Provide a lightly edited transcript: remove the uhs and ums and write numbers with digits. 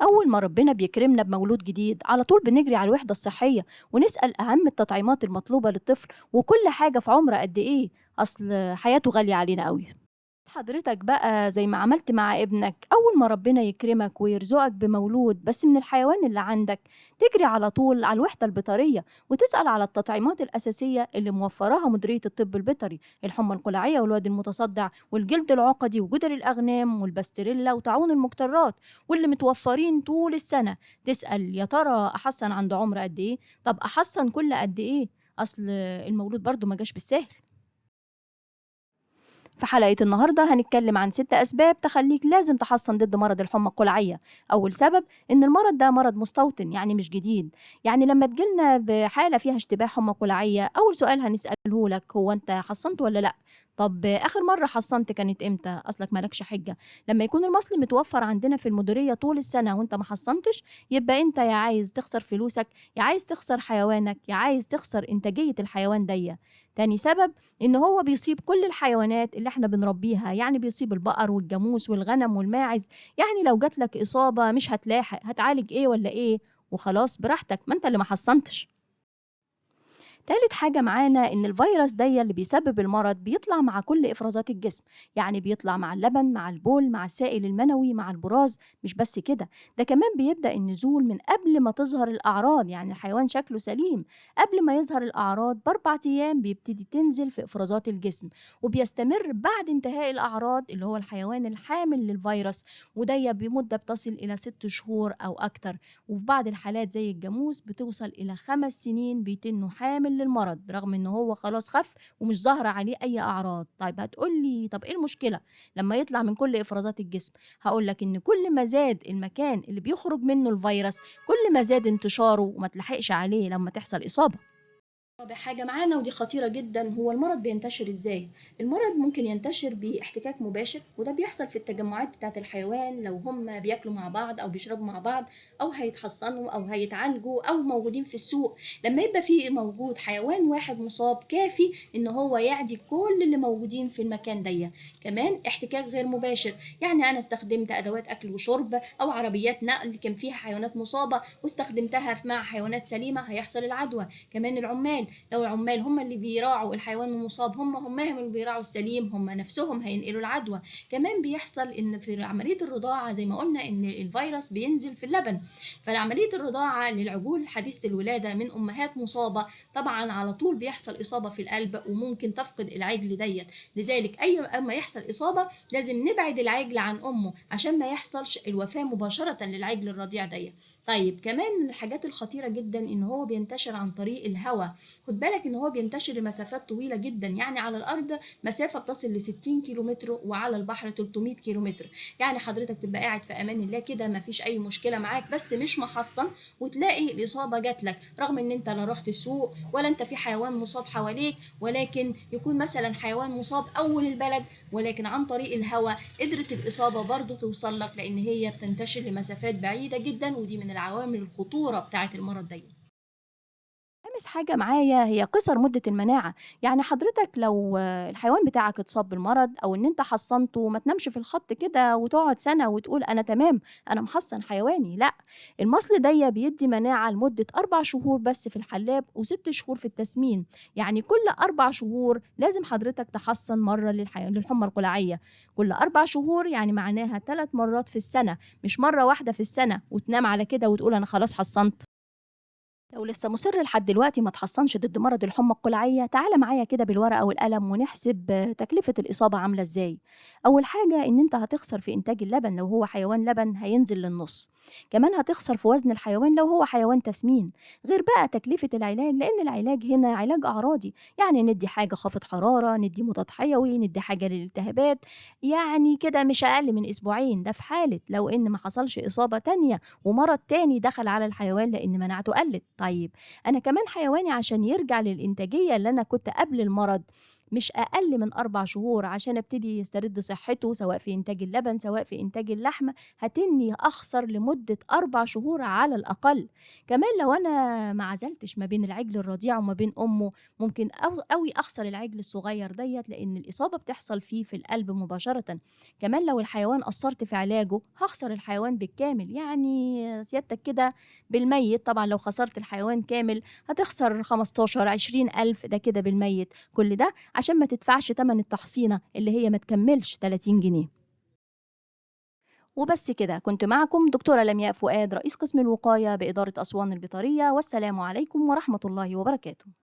أول ما ربنا بيكرمنا بمولود جديد على طول بنجري على الوحدة الصحية ونسأل أهم التطعيمات المطلوبة للطفل وكل حاجة في عمره قد إيه. أصل حياته غالية علينا قوي. حضرتك بقى زي ما عملت مع ابنك، أول ما ربنا يكرمك ويرزقك بمولود بس من الحيوان اللي عندك، تجري على طول على الوحدة البيطرية وتسأل على التطعيمات الأساسية اللي موفراها مديرية الطب البيطري: الحمى القلعية والواد المتصدع والجلد العقدي وجدر الأغنام والباستريلا وطاعون المجترات، واللي متوفرين طول السنة. تسأل يا ترى أحسن عنده عمر قد إيه؟ طب أحسن كل قد إيه؟ أصل المولود برضو ما جاش بالسهل. في حلقة النهاردة هنتكلم عن 6 أسباب تخليك لازم تحصن ضد مرض الحمى القلعية. أول سبب إن المرض ده مرض مستوطن، يعني مش جديد. يعني لما تجيلنا بحالة فيها اشتباه حمى قلعية، أول سؤال هنسأله لك: هو أنت حصنت ولا لأ؟ طب آخر مرة حصنت كانت إمتى؟ أصلك مالكش حجة. لما يكون المصل متوفر عندنا في المديرية طول السنة وأنت ما حصنتش، يبقى أنت يا عايز تخسر فلوسك، يا عايز تخسر حيوانك، يا عايز تخسر إنتاجية الحيوان دي. تاني سبب إن هو بيصيب كل الحيوانات اللي إحنا بنربيها، يعني بيصيب البقر والجاموس والغنم والماعز. يعني لو جاتلك إصابة مش هتلاحق، هتعالج إيه ولا إيه؟ وخلاص براحتك، ما أنت اللي ما حصنتش. تالت حاجة معانا إن الفيروس ده اللي بيسبب المرض بيطلع مع كل إفرازات الجسم، يعني بيطلع مع اللبن، مع البول، مع السائل المنوي، مع البراز. مش بس كده، ده كمان بيبدأ النزول من قبل ما تظهر الأعراض، يعني الحيوان شكله سليم. قبل ما يظهر الأعراض ب4 أيام بيبتدي تنزل في إفرازات الجسم، وبيستمر بعد انتهاء الأعراض اللي هو الحيوان الحامل للفيروس، وده بمدة بتصل إلى 6 شهور أو أكتر. وفي بعض الحالات زي الجاموس بتوصل إلى 5 سنين بيتنه حامل للمرض رغم إنه هو خلاص خف ومش ظاهرة عليه أي أعراض. طيب هتقولي طب إيه المشكلة لما يطلع من كل إفرازات الجسم؟ هقولك إن كل ما زاد المكان اللي بيخرج منه الفيروس، كل ما زاد انتشاره وما تلحقش عليه لما تحصل إصابة. رابع حاجة معانا ودي خطيرة جدا: هو المرض بينتشر ازاي؟ المرض ممكن ينتشر باحتكاك مباشر، وده بيحصل في التجمعات بتاعة الحيوان لو هم بياكلوا مع بعض او بيشربوا مع بعض او هيتحصنوا او هيتعالجوا او موجودين في السوق. لما يبقى في موجود حيوان واحد مصاب كافي ان هو يعدي كل اللي موجودين في المكان ده. كمان احتكاك غير مباشر، يعني انا استخدمت ادوات اكل وشرب او عربيات نقل كان فيها حيوانات مصابة واستخدمتها مع حيوانات سليمة، هيحصل العدوى. كمان العمال، لو العمال هم اللي بيراعوا الحيوان المصاب هم اللي بيراعوا السليم، هم نفسهم هينقلوا العدوى. كمان بيحصل ان في عملية الرضاعة زي ما قلنا ان الفيروس بينزل في اللبن، فعملية الرضاعة للعجول حديثة الولادة من امهات مصابة طبعا على طول بيحصل اصابة في القلب وممكن تفقد العجل ديت. لذلك اي اما يحصل اصابة لازم نبعد العجل عن امه عشان ما يحصلش الوفاة مباشرة للعجل الرضيع ديت. طيب كمان من الحاجات الخطيرة جدا ان هو بينتشر عن طريق الهواء. خد بالك ان هو بينتشر لمسافات طويلة جدا، يعني على الارض مسافة بتصل ل 60 كيلومتر وعلى البحر 300 كيلومتر. يعني حضرتك تبقى قاعد في امان الله كده مفيش اي مشكلة معاك بس مش محصن، وتلاقي الاصابة جات لك رغم ان انت لا رحت السوق ولا انت في حيوان مصاب حواليك، ولكن يكون مثلا حيوان مصاب اول البلد ولكن عن طريق الهواء قدرت الاصابة برضو توصل لك، لان هي بتنتشر لمسافات بعيدة جدا، ودي من العوامل الخطورة بتاعة المرض ده. خامس حاجة معايا هي قصر مدة المناعة. يعني حضرتك لو الحيوان بتاعك اتصاب بالمرض أو إن أنت حصنته، ما تنامش في الخط كده وتقعد سنة وتقول أنا تمام، أنا محصن حيواني. لأ، المصل ده بيدي مناعة لمدة 4 شهور بس في الحلاب و6 شهور في التسمين. يعني كل 4 شهور لازم حضرتك تحصن مرة للحمى القلعية. كل 4 شهور يعني معناها 3 مرات في السنة، مش مرة واحدة في السنة وتنام على كده وتقول أنا خلاص حصنت. لو لسه مصر لحد دلوقتي ما تحصنش ضد مرض الحمى القلعية، تعالى معايا كده بالورقة والقلم ونحسب تكلفة الإصابة عاملة إزاي. أول حاجة إن أنت هتخسر في إنتاج اللبن، لو هو حيوان لبن هينزل للنص. كمان هتخسر في وزن الحيوان لو هو حيوان تسمين. غير بقى تكلفة العلاج، لأن العلاج هنا علاج أعراضي، يعني ندي حاجة خافض حرارة، ندي مضاد حيوي، ندي حاجة للالتهابات. يعني كده مش أقل من أسبوعين، ده في حالة لو إن ما حصلش إصابة تانية ومرض تاني دخل على الحيوان لأن مناعته قلت. طيب أنا كمان حيواني عشان يرجع للإنتاجية اللي أنا كنت قبل المرض مش أقل من 4 شهور عشان أبتدي يسترد صحته، سواء في إنتاج اللبن سواء في إنتاج اللحمة، هتنّي أخسر لمدة 4 شهور على الأقل. كمان لو أنا ما عزلتش ما بين العجل الرضيع وما بين أمه، ممكن أوي أخسر العجل الصغير ديّة، لإن الإصابة بتحصل فيه في القلب مباشرةً. كمان لو الحيوان قصّرت في علاجه، هاخسر الحيوان بالكامل، يعني سيادتك كده بالميت. طبعًا لو خسرت الحيوان كامل هتخسر 15، 20,000 ده كده بالميت، كل ده عشان ما تدفعش تمن التحصينة اللي هي ما تكمّلش 30 جنيه. وبس كده، كنت معكم دكتورة لمياء فؤاد، رئيس قسم الوقاية بإدارة أسوان البيطرية، والسلام عليكم ورحمة الله وبركاته.